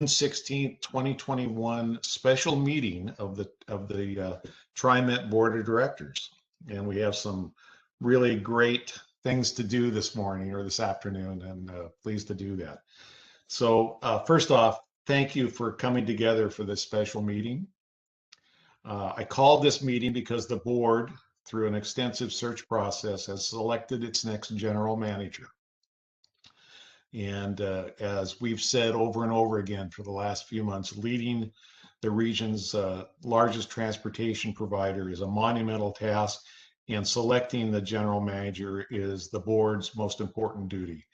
16th, 2021 special meeting of the TriMet Board of Directors. And we have some really great things to do this morning or this afternoon, and pleased to do that. So first off, thank you for coming together for this special meeting. I called this meeting because the board, through an extensive search process, has selected its next general manager. And as we've said over and over again for the last few months, leading the region's largest transportation provider is a monumental task, and selecting the general manager is the board's most important duty.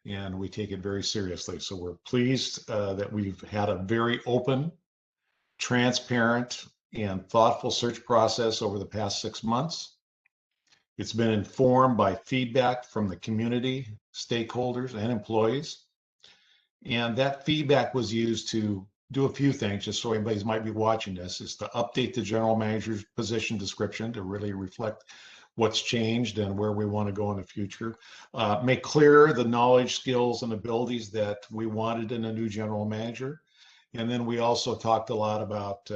And we take it very seriously. So we're pleased that we've had a very open, transparent, and thoughtful search process over the past 6 months. It's been informed by feedback from the community, stakeholders, and employees. And that feedback was used to do a few things, just so anybody might be watching this, is to update the general manager's position description to really reflect what's changed and where we want to go in the future. Make clear the knowledge, skills, and abilities that we wanted in a new general manager. And then we also talked a lot about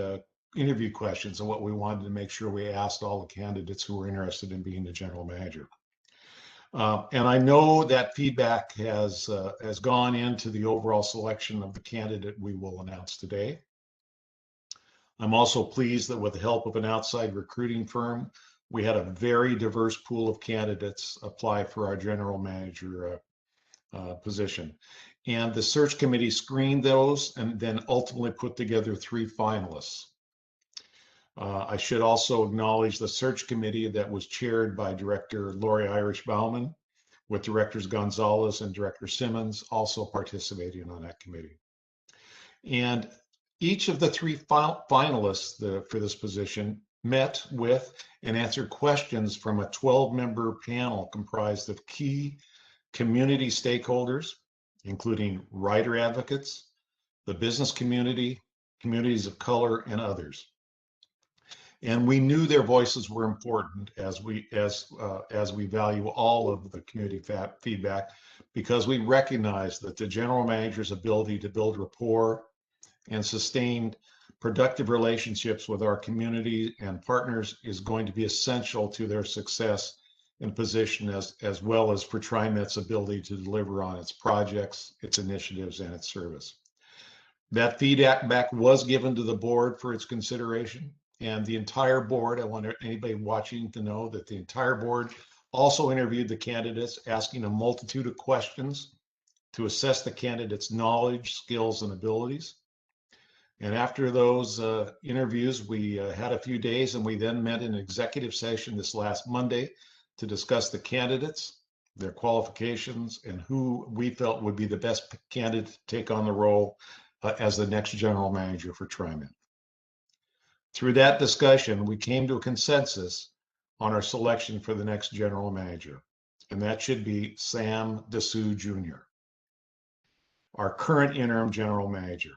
interview questions and what we wanted to make sure we asked all the candidates who were interested in being the general manager. And I know that feedback has gone into the overall selection of the candidate we will announce today. I'm also pleased that with the help of an outside recruiting firm, we had a very diverse pool of candidates apply for our general manager position. And the search committee screened those and then ultimately put together 3 finalists. I should also acknowledge the search committee that was chaired by Director Lori Irish-Bauman, with Directors Gonzalez and Director Simmons also participating on that committee. And each of the 3 finalists for this position met with and answered questions from a 12-member panel comprised of key community stakeholders, including rider advocates, the business community, communities of color, and others. And we knew their voices were important as we value all of the community feedback, because we recognize that the general manager's ability to build rapport and sustain productive relationships with our community and partners is going to be essential to their success in position, as well as for TriMet's ability to deliver on its projects, its initiatives, and its service. That feedback was given to the board for its consideration. And the entire board, I want anybody watching to know that the entire board also interviewed the candidates, asking a multitude of questions to assess the candidates' knowledge, skills, and abilities. And after those interviews, we had a few days, and we then met in an executive session this last Monday to discuss the candidates, their qualifications, and who we felt would be the best candidate to take on the role as the next general manager for TriMet. Through that discussion, we came to a consensus on our selection for the next general manager, and that should be Sam DeSue Jr., our current interim general manager.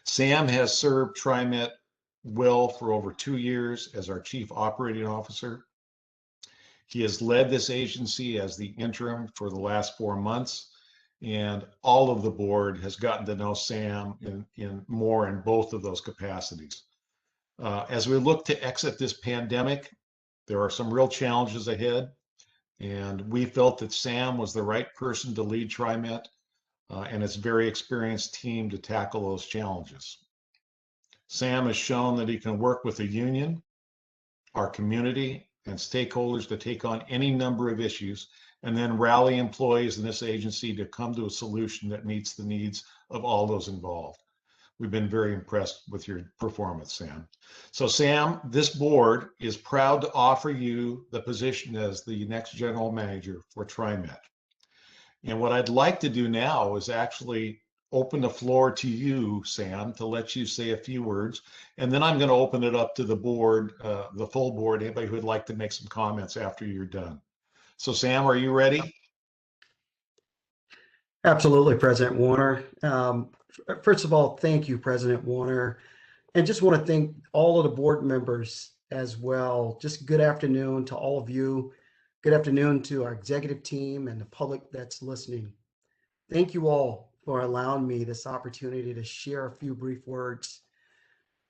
Sam has served TriMet well for over 2 years as our Chief Operating Officer. He has led this agency as the interim for the last 4 months, and all of the board has gotten to know Sam in both of those capacities. As we look to exit this pandemic, there are some real challenges ahead, and we felt that Sam was the right person to lead TriMet and its very experienced team to tackle those challenges. Sam has shown that he can work with the union, our community, and stakeholders to take on any number of issues, and then rally employees in this agency to come to a solution that meets the needs of all those involved. We've been very impressed with your performance, Sam. So Sam, this board is proud to offer you the position as the next general manager for TriMet. And what I'd like to do now is actually open the floor to you, Sam, to let you say a few words. And then I'm going to open it up to the board, the full board, anybody who would like to make some comments after you're done. So Sam, are you ready? Absolutely, President Warner. First of all, thank you, President Warner. And just want to thank all of the board members as well. Just good afternoon to all of you. Good afternoon to our executive team and the public that's listening. Thank you all for allowing me this opportunity to share a few brief words.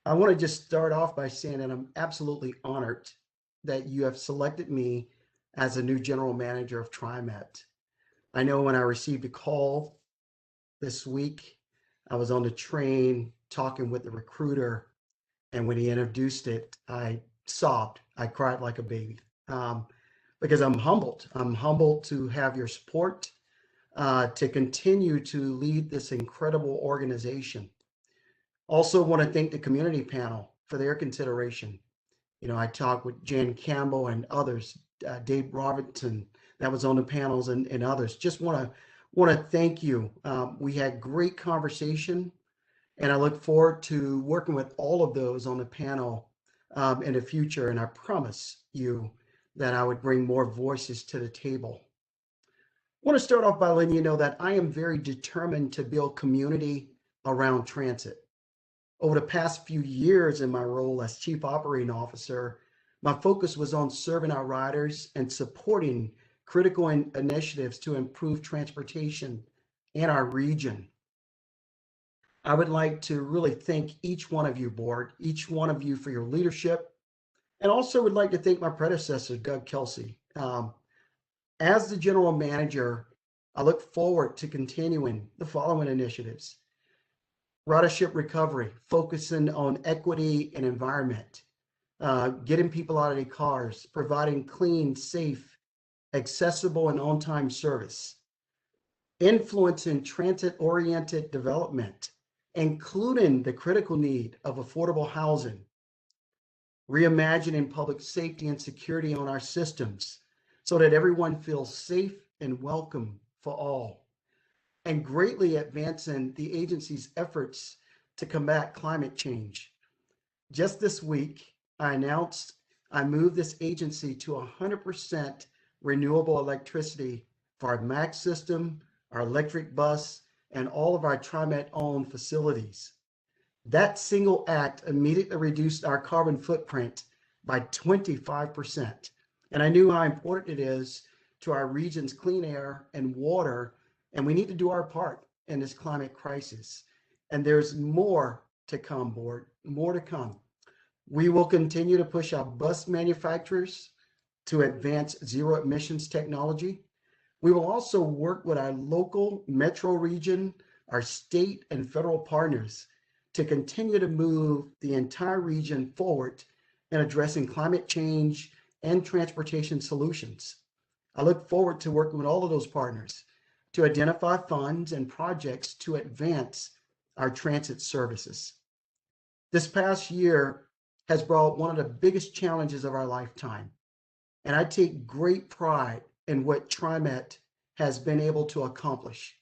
I want to just start off by saying that I'm absolutely honored that you have selected me as a new general manager of TriMet. I know when I received a call this week, I was on the train talking with the recruiter, and when he introduced it, I sobbed. I cried like a baby because I'm humbled. I'm humbled to have your support to continue to lead this incredible organization. Also, want to thank the community panel for their consideration. You know, I talked with Jan Campbell and others, Dave Robinson, that was on the panels, and others. Just want to thank you. We had great conversation, and I look forward to working with all of those on the panel in the future. And I promise you that I would bring more voices to the table. I want to start off by letting you know that I am very determined to build community around transit. Over the past few years in my role as Chief Operating Officer, my focus was on serving our riders and supporting critical initiatives to improve transportation in our region. I would like to really thank each one of you, board, each one of you for your leadership, and also would like to thank my predecessor, Doug Kelsey. As the general manager, I look forward to continuing the following initiatives: ridership recovery, focusing on equity and environment, getting people out of their cars, providing clean, safe, accessible, and on-time service, influencing transit-oriented development, including the critical need of affordable housing, reimagining public safety and security on our systems so that everyone feels safe and welcome for all, and greatly advancing the agency's efforts to combat climate change. Just this week, I announced I moved this agency to 100% renewable electricity for our MAX system, our electric bus, and all of our TriMet-owned facilities. That single act immediately reduced our carbon footprint by 25%. And I knew how important it is to our region's clean air and water, and we need to do our part in this climate crisis. And there's more to come, board, more to come. We will continue to push our bus manufacturers to advance zero emissions technology. We will also work with our local metro region, our state and federal partners to continue to move the entire region forward in addressing climate change and transportation solutions. I look forward to working with all of those partners to identify funds and projects to advance our transit services. This past year has brought one of the biggest challenges of our lifetime, and I take great pride in what TriMet has been able to accomplish.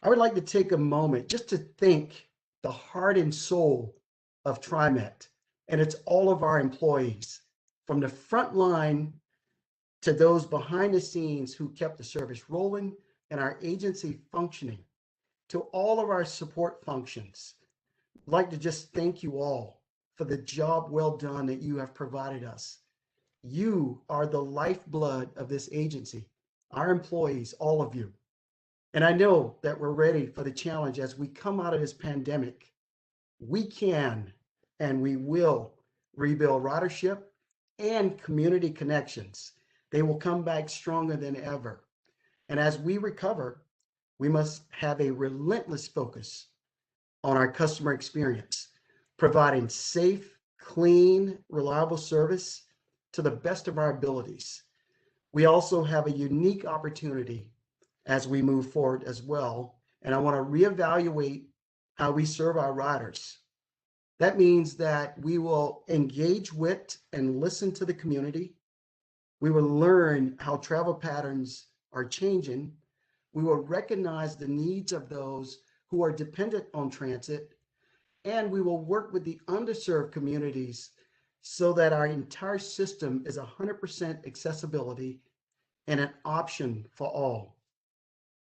I would like to take a moment just to thank the heart and soul of TriMet, and it's all of our employees, from the front line to those behind the scenes who kept the service rolling and our agency functioning, to all of our support functions. I'd like to just thank you all for the job well done that you have provided us. You are the lifeblood of this agency, our employees, all of you. And I know that we're ready for the challenge as we come out of this pandemic. We can and we will rebuild ridership and community connections. They will come back stronger than ever. And as we recover, we must have a relentless focus on our customer experience, providing safe, clean, reliable service to the best of our abilities. We also have a unique opportunity as we move forward as well. And I want to reevaluate how we serve our riders. That means that we will engage with and listen to the community. We will learn how travel patterns are changing. We will recognize the needs of those who are dependent on transit, and we will work with the underserved communities so that our entire system is 100% accessibility and an option for all.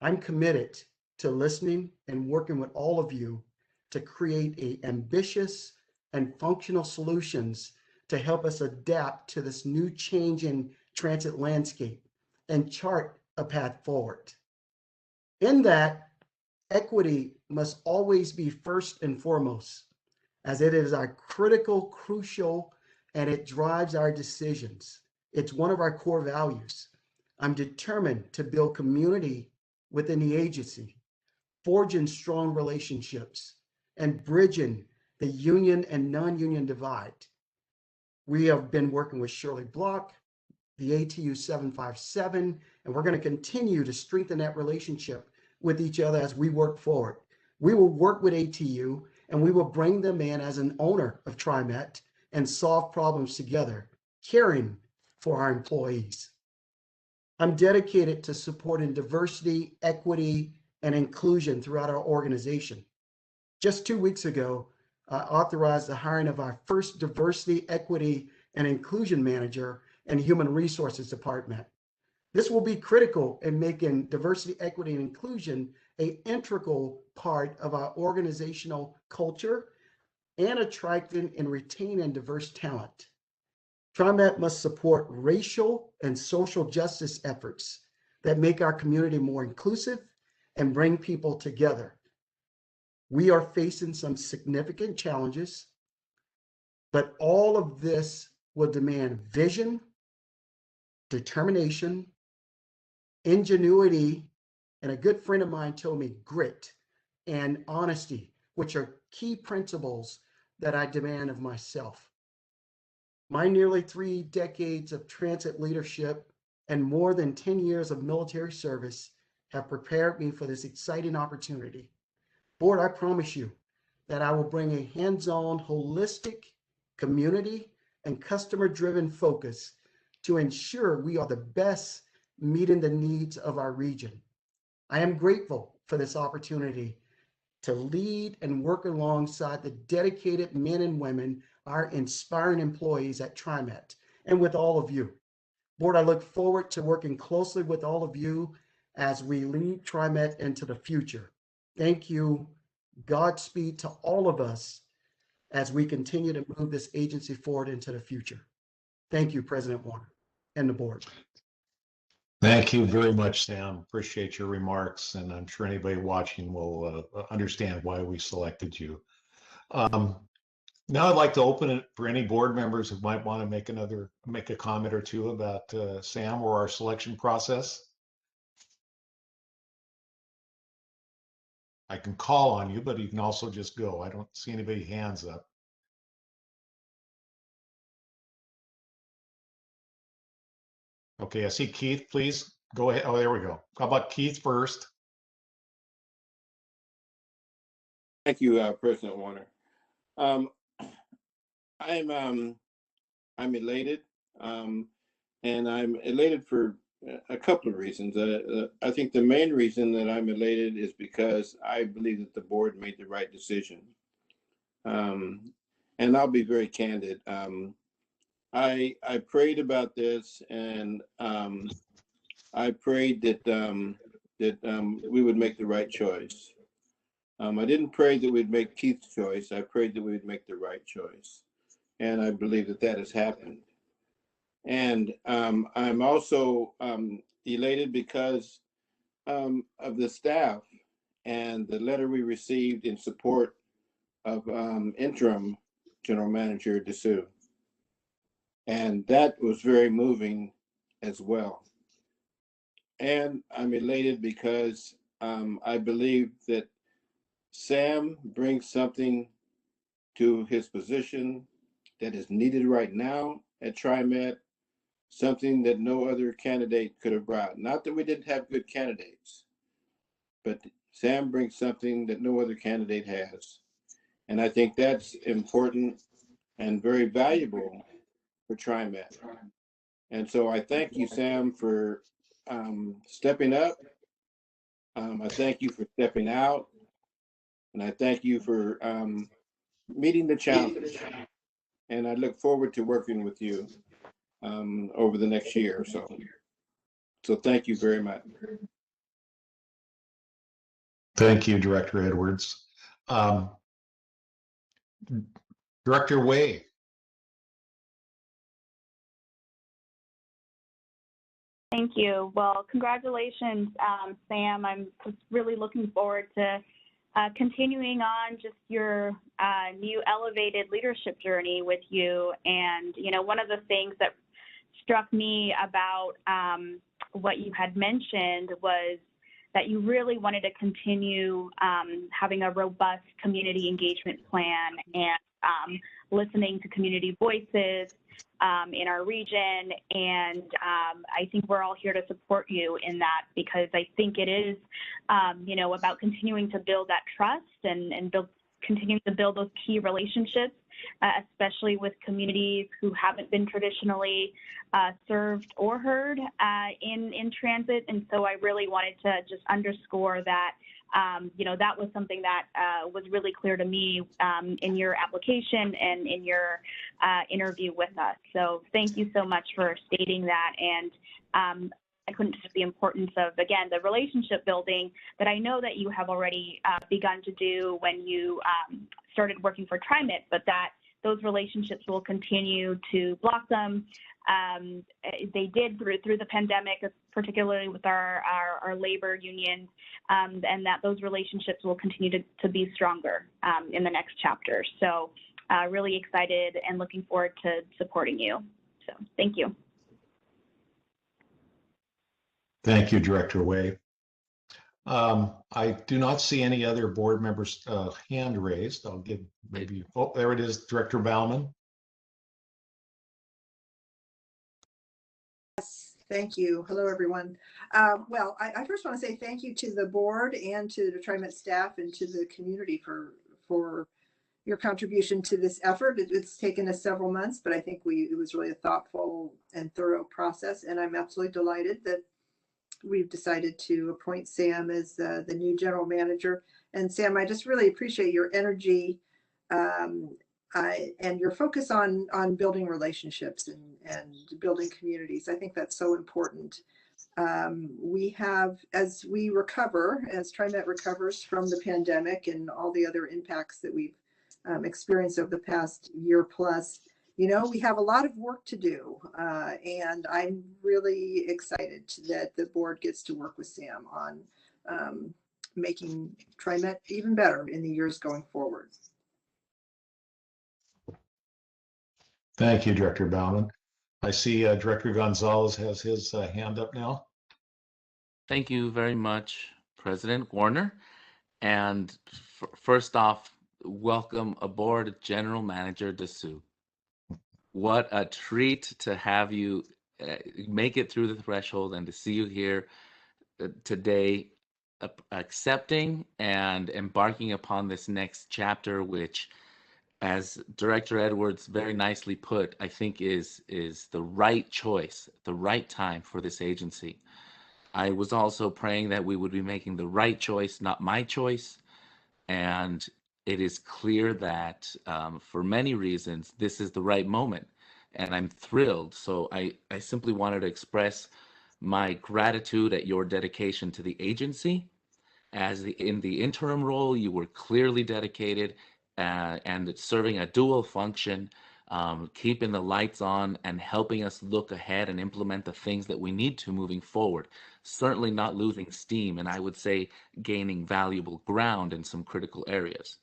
I'm committed to listening and working with all of you to create ambitious and functional solutions to help us adapt to this new change in transit landscape and chart a path forward. In that, Equity must always be first and foremost, as it is our critical, crucial, and it drives our decisions. It's one of our core values. I'm determined to build community within the agency, forging strong relationships, and bridging the union and non-union divide. We have been working with Shirley Block, the ATU 757, and we're going to continue to strengthen that relationship with each other as we work forward. We will work with ATU and we will bring them in as an owner of TriMet and solve problems together, caring for our employees. I'm dedicated to supporting diversity, equity, and inclusion throughout our organization. Just 2 weeks ago, I authorized the hiring of our first diversity, equity, and inclusion manager in human resources department. This will be critical in making diversity, equity, and inclusion an integral part of our organizational culture and attracting and retaining diverse talent. TriMet must support racial and social justice efforts that make our community more inclusive and bring people together. We are facing some significant challenges, but all of this will demand vision, determination, ingenuity, and a good friend of mine told me grit and honesty, which are key principles that I demand of myself. My nearly 3 decades of transit leadership and more than 10 years of military service have prepared me for this exciting opportunity. Board, I promise you that I will bring a hands-on, holistic, community, and customer-driven focus to ensure we are the best meeting the needs of our region. I am grateful for this opportunity to lead and work alongside the dedicated men and women, our inspiring employees at TriMet, and with all of you. Board, I look forward to working closely with all of you as we lead TriMet into the future. Thank you. Godspeed to all of us as we continue to move this agency forward into the future. Thank you, President Warner and the board. Thank you very much, Sam. Appreciate your remarks, and I'm sure anybody watching will understand why we selected you. Now I'd like to open it for any board members who might want to make a comment or two about Sam or our selection process. I can call on you, but you can also just go. I don't see anybody hands up. Okay, I see Keith, please go ahead. Oh, there we go. How about Keith first? Thank you, President Warner. I'm elated, and I'm elated for a couple of reasons. I think the main reason that I'm elated is because I believe that the board made the right decision. And I'll be very candid. I prayed about this, and I prayed that we would make the right choice. I didn't pray that we'd make Keith's choice. I prayed that we would make the right choice. And I believe that that has happened. And I'm also elated because of the staff and the letter we received in support of interim General Manager DeSue. And that was very moving as well. And I'm elated because I believe that Sam brings something to his position that is needed right now at TriMet, something that no other candidate could have brought. Not that we didn't have good candidates, but Sam brings something that no other candidate has. And I think that's important and very valuable for TriMet. And so I thank you, Sam, for stepping up. I thank you for stepping out. And I thank you for meeting the challenge. And I look forward to working with you over the next year or so. So thank you very much. Thank you, Director Edwards. Director Way. Thank you. Well, congratulations, Sam. I'm just really looking forward to continuing on just your new elevated leadership journey with you. And, you know, one of the things that struck me about what you had mentioned was that you really wanted to continue having a robust community engagement plan and listening to community voices in our region. And I think we're all here to support you in that, because I think it is, you know, about continuing to build that trust and continuing to build those key relationships, especially with communities who haven't been traditionally served or heard in transit. And so I really wanted to just underscore that, you know, that was something that was really clear to me in your application and in your interview with us. So thank you so much for stating that. And I couldn't stress the importance of, again, the relationship building that I know that you have already begun to do when you started working for TriMet, but that those relationships will continue to blossom. They did through the pandemic, particularly with our labor unions, and that those relationships will continue to be stronger in the next chapter. So really excited and looking forward to supporting you. So thank you. Thank you, Director Way. I do not see any other board members' hand raised. I'll give maybe, oh, there it is, Director Bauman. Thank you. Hello, everyone. Well, I first want to say thank you to the board and to the TriMet staff and to the community for your contribution to this effort. It's taken us several months, but I think it was really a thoughtful and thorough process. And I'm absolutely delighted that we've decided to appoint Sam as the new general manager. And Sam, I just really appreciate your energy and your focus on building relationships and building communities. I think that's so important. We have, as TriMet recovers from the pandemic and all the other impacts that we've experienced over the past year plus, you know, we have a lot of work to do. And I'm really excited that the board gets to work with Sam on making TriMet even better in the years going forward. Thank you, Director Bauman. I see Director Gonzalez has his hand up now. Thank you very much, President Warner. And first off, welcome aboard, General Manager Dessou. What a treat to have you make it through the threshold and to see you here today, accepting and embarking upon this next chapter, which, as Director Edwards very nicely put, I think is the right choice, the right time for this agency. I was also praying that we would be making the right choice, not my choice. And it is clear that for many reasons, this is the right moment. And I'm thrilled. So I simply wanted to express my gratitude at your dedication to the agency. In the interim role, you were clearly dedicated and serving a dual function, keeping the lights on and helping us look ahead and implement the things that we need to moving forward. Certainly not losing steam, and I would say gaining valuable ground in some critical areas.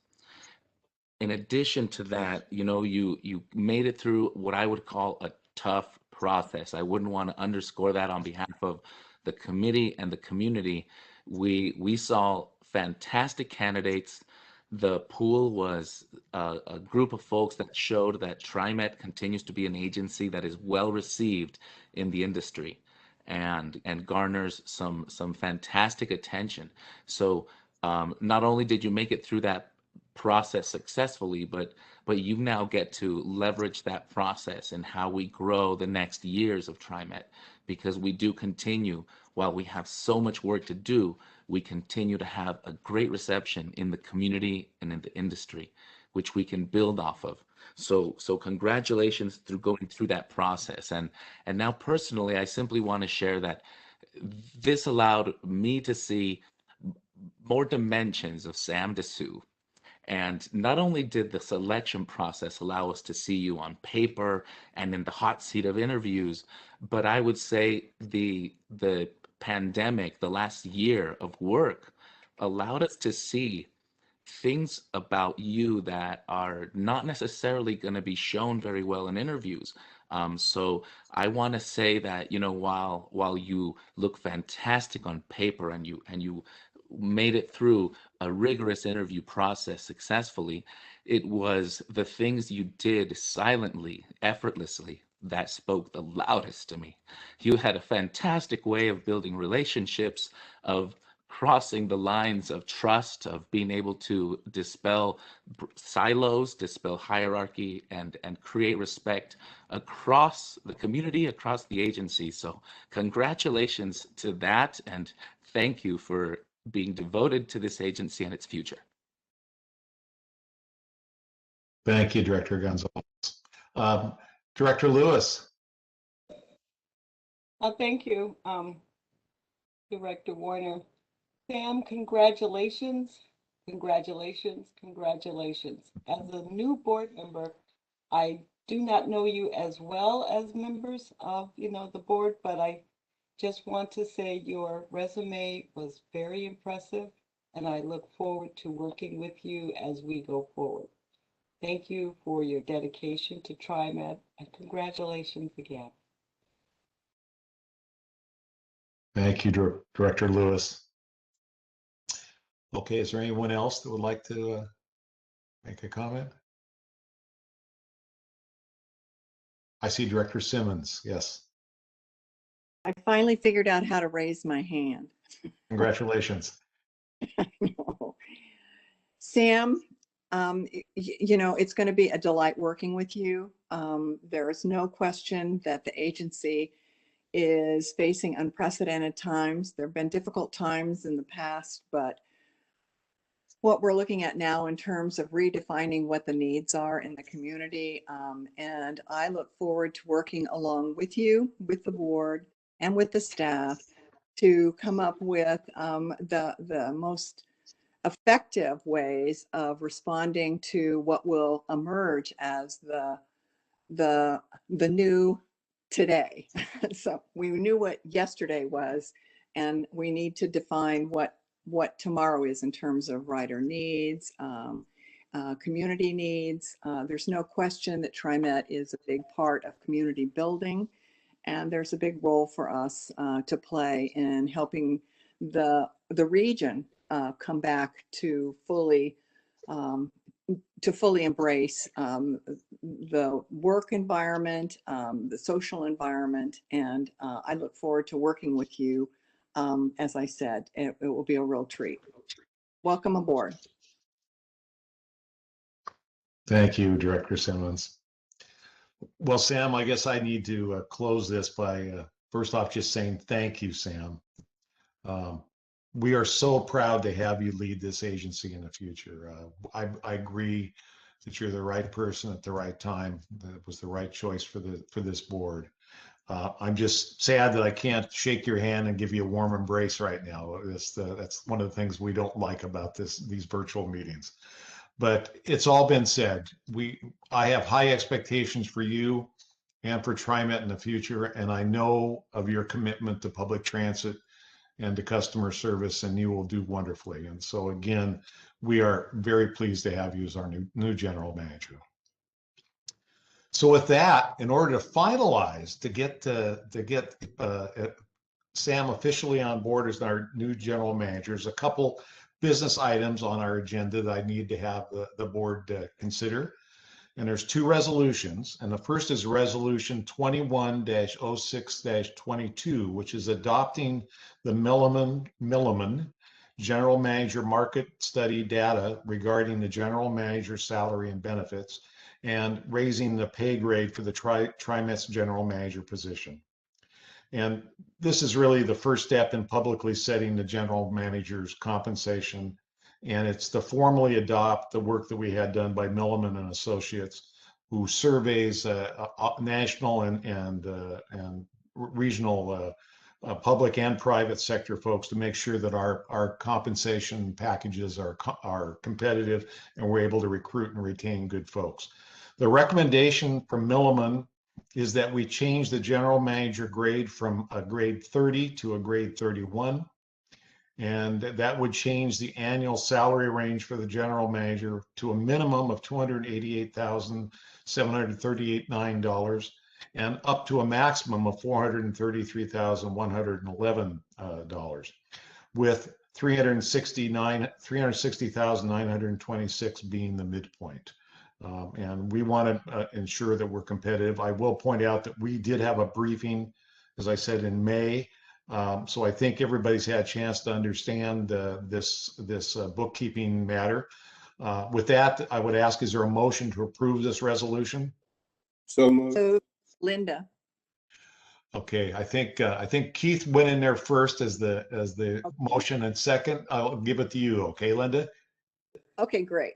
In addition to that, you know, you made it through what I would call a tough process. I wouldn't want to underscore that on behalf of the committee and the community. We saw fantastic candidates. The pool was a group of folks that showed that TriMet continues to be an agency that is well received in the industry and garners some fantastic attention. So not only did you make it through that process successfully, but you now get to leverage that process and how we grow the next years of TriMet, because we do continue, while we have so much work to do, we continue to have a great reception in the community and in the industry, which we can build off of. So congratulations through going through that process. And now personally, I simply want to share that this allowed me to see more dimensions of Sam Dessou And not only did the selection process allow us to see you on paper and in the hot seat of interviews, but I would say the pandemic, the last year of work, allowed us to see things about you that are not necessarily going to be shown very well in interviews. So I want to say that, you know, while you look fantastic on paper and you made it through a rigorous interview process successfully, it was the things you did silently, effortlessly, that spoke the loudest to me. You had a fantastic way of building relationships, of crossing the lines of trust, of being able to dispel silos, dispel hierarchy, and create respect across the community, across the agency. So congratulations to that, and thank you for being devoted to this agency and its future. Thank you, Director Gonzalez. Um, Director Lewis. Thank you, Director Warner. Sam, congratulations, congratulations, congratulations. As a new board member, I do not know you as well as members of, the board, but I just want to say your resume was very impressive, and I look forward to working with you as we go forward. Thank you for your dedication to TriMet, and congratulations again. Thank you, Director Lewis. Okay, is there anyone else that would like to make a comment? I see Director Simmons. Yes. I finally figured out how to raise my hand. Congratulations. Sam, it's going to be a delight working with you. There is no question that the agency is facing unprecedented times. There have been difficult times in the past, but what we're looking at now in terms of redefining what the needs are in the community. And I look forward to working along with you, with the board, and with the staff to come up with the most effective ways of responding to what will emerge as the new today. So we knew what yesterday was, and we need to define what tomorrow is in terms of rider needs, community needs. There's no question that TriMet is a big part of community building, and there's a big role for us to play in helping the region come back to fully embrace the work environment, the social environment, and I look forward to working with you. As I said, it will be a real treat. Welcome aboard. Thank you, Director Simmons. Well, Sam, I guess I need to close this by first off just saying thank you, Sam. We are so proud to have you lead this agency in the future. I agree that you're the right person at the right time. That was the right choice for this board. I'm just sad that I can't shake your hand and give you a warm embrace right now. That's one of the things we don't like about these virtual meetings. But it's all been said. I have high expectations for you and for TriMet in the future, and I know of your commitment to public transit and to customer service, and you will do wonderfully. And so again, we are very pleased to have you as our new general manager. So with that, in order to finalize, to get Sam officially on board as our new general manager, there's a couple business items on our agenda that I need to have the board consider. And there's two resolutions. And the first is Resolution 21-06-22, which is adopting the Milliman General Manager Market Study data regarding the General Manager salary and benefits, and raising the pay grade for the TriMet's General Manager position. And this is really the first step in publicly setting the General Manager's compensation, and it's to formally adopt the work that we had done by Milliman and Associates, who surveys national and regional public and private sector folks to make sure that our compensation packages are competitive and we're able to recruit and retain good folks. The recommendation from Milliman is that we change the general manager grade from a grade 30 to a grade 31. And that would change the annual salary range for the general manager to a minimum of $288,738.09 and up to a maximum of $433,111, with 360,926 being the midpoint. And we want to ensure that we're competitive. I will point out that we did have a briefing, as I said, in May. So I think everybody's had a chance to understand this bookkeeping matter. With that, I would ask, is there a motion to approve this resolution? So moved. So Linda. Okay, I think Keith went in there first as the motion, and second. I'll give it to you. Okay, Linda? Okay, great.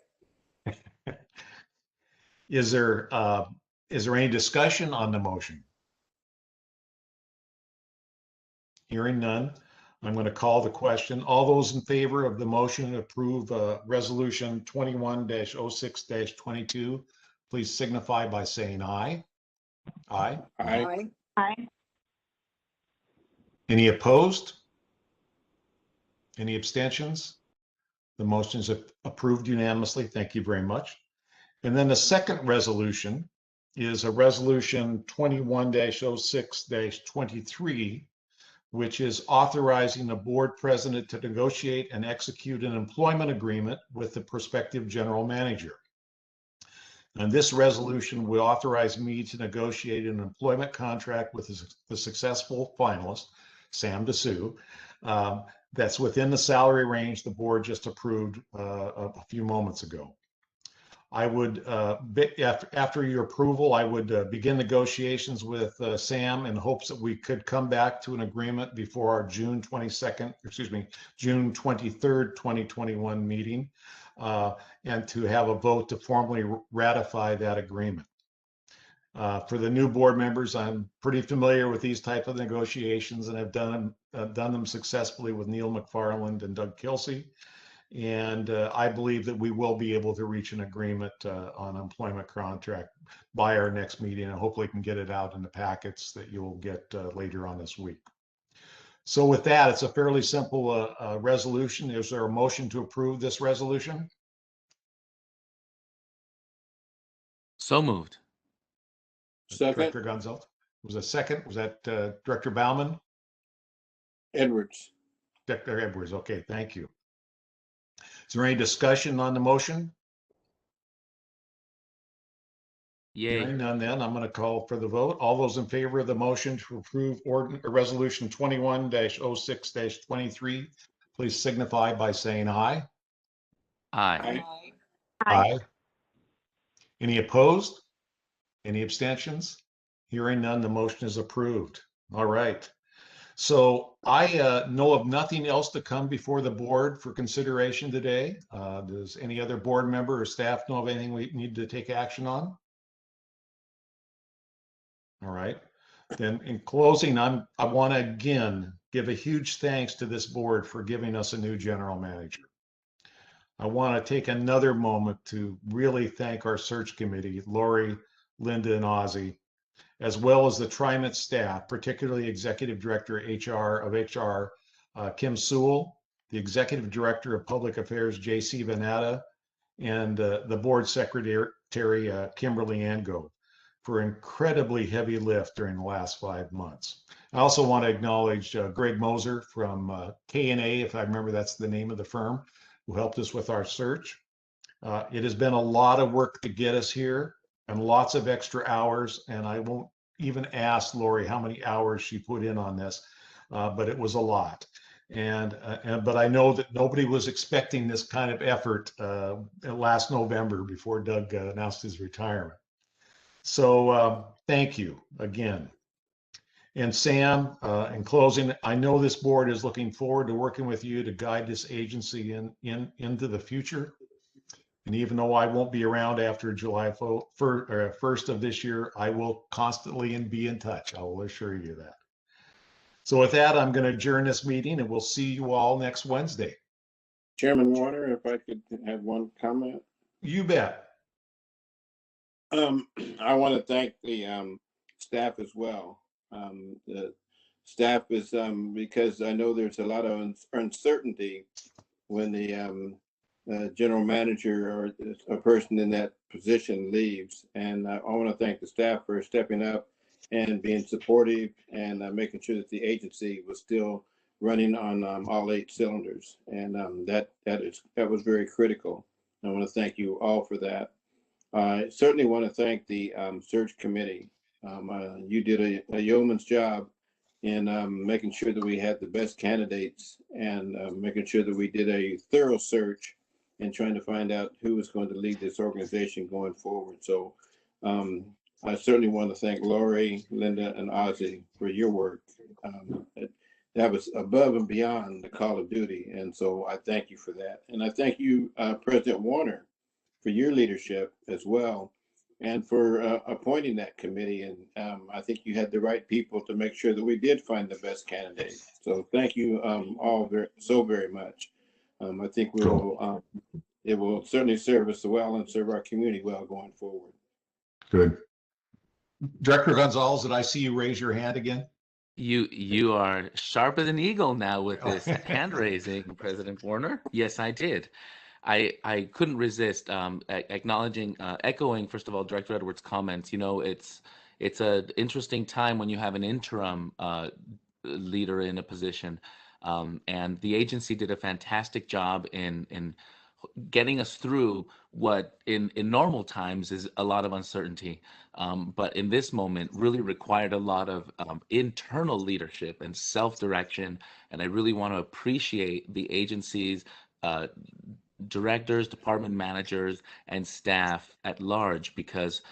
Is there any discussion on the motion? Hearing none, I'm going to call the question. All those in favor of the motion to approve resolution 21-06-22, please signify by saying aye. Aye. Aye. Aye. Any opposed? Any abstentions? The motion is approved unanimously. Thank you very much. And then the second resolution is a resolution 21-06-23, which is authorizing the board president to negotiate and execute an employment agreement with the prospective general manager. And this resolution will authorize me to negotiate an employment contract with the successful finalist, Sam DeSue, that's within the salary range the board just approved a few moments ago. I would, after your approval, I would begin negotiations with Sam in hopes that we could come back to an agreement before our June 23rd, 2021 meeting, and to have a vote to formally ratify that agreement. For the new board members, I'm pretty familiar with these type of negotiations and have done them successfully with Neil McFarland and Doug Kelsey. And I believe that we will be able to reach an agreement on employment contract by our next meeting, and hopefully can get it out in the packets that you'll get later on this week. So with that, it's a fairly simple resolution. Is there a motion to approve this resolution? So moved. Second. Director Gonzalez. Was a second? Was that Director Bauman? Edwards. Director Edwards. Okay, thank you. Is there any discussion on the motion? Yay. Hearing none, then I'm going to call for the vote. All those in favor of the motion to approve resolution 21-06-23, please signify by saying aye. Aye. Aye. Aye. Any opposed? Any abstentions? Hearing none, the motion is approved. All right. So I know of nothing else to come before the board for consideration today. Does any other board member or staff know of anything we need to take action on? All right. Then in closing, I want to again give a huge thanks to this board for giving us a new general manager. I want to take another moment to really thank our search committee, Lori, Linda, and Ozzy, as well as the TriMet staff, particularly Executive Director of HR, Kim Sewell, the Executive Director of Public Affairs, J.C. Venata, and the Board Secretary, Kimberly Ango, for incredibly heavy lift during the last 5 months. I also want to acknowledge Greg Moser from K&A, if I remember that's the name of the firm, who helped us with our search. It has been a lot of work to get us here, and lots of extra hours, and I won't even ask Lori how many hours she put in on this, but it was a lot. But I know that nobody was expecting this kind of effort last November before Doug announced his retirement. So thank you again. And Sam, in closing, I know this board is looking forward to working with you to guide this agency into the future. And even though I won't be around after July 1st of this year, I will constantly be in touch. I will assure you that. So with that, I'm going to adjourn this meeting, and we'll see you all next Wednesday. Chairman Warner, if I could have one comment. You bet. I want to thank the staff as well. The staff is because I know there's a lot of uncertainty when the general manager or a person in that position leaves. And I want to thank the staff for stepping up and being supportive and making sure that the agency was still running on all 8 cylinders. And that was very critical. I want to thank you all for that. I certainly want to thank the search committee. You did a yeoman's job in making sure that we had the best candidates and making sure that we did a thorough search and trying to find out who was going to lead this organization going forward. So I certainly want to thank Lori, Linda, and Ozzy for your work. That was above and beyond the call of duty. And so I thank you for that. And I thank you, President Warner, for your leadership as well, and for appointing that committee. And I think you had the right people to make sure that we did find the best candidate. So thank you all very much. I think it will certainly serve us well and serve our community well going forward. Good. Director Gonzalez, did I see you raise your hand again? You are sharper than eagle now with this hand raising, President Warner. Yes, I did. I couldn't resist acknowledging, echoing, first of all, Director Edwards' comments. You know, it's an interesting time when you have an interim leader in a position, and the agency did a fantastic job in getting us through what in normal times is a lot of uncertainty, but in this moment really required a lot of internal leadership and self-direction. And I really want to appreciate the agency's directors, department managers, and staff at large, because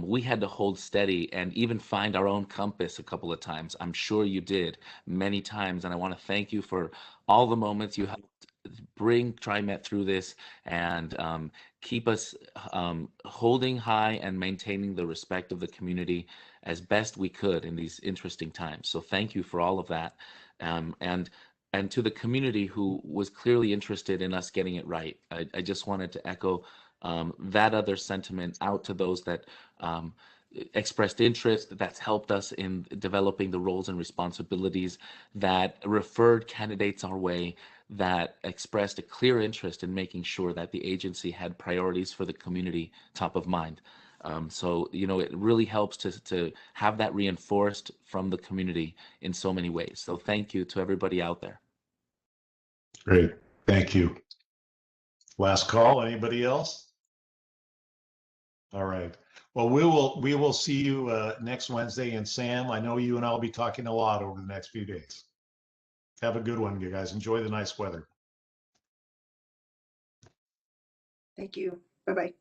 we had to hold steady and even find our own compass a couple of times. I'm sure you did many times, and I want to thank you for all the moments you helped bring TriMet through this and keep us holding high and maintaining the respect of the community as best we could in these interesting times. So thank you for all of that. And to the community who was clearly interested in us getting it right. I just wanted to echo that other sentiment out to those that expressed interest, that's helped us in developing the roles and responsibilities, that referred candidates our way, that expressed a clear interest in making sure that the agency had priorities for the community top of mind. So, you know, it really helps to have that reinforced from the community in so many ways. So thank you to everybody out there. Great. Thank you. Last call. Anybody else? All right. Well, we will see you next Wednesday. And Sam, I know you and I'll be talking a lot over the next few days. Have a good one, you guys. Enjoy the nice weather. Thank you. Bye-bye.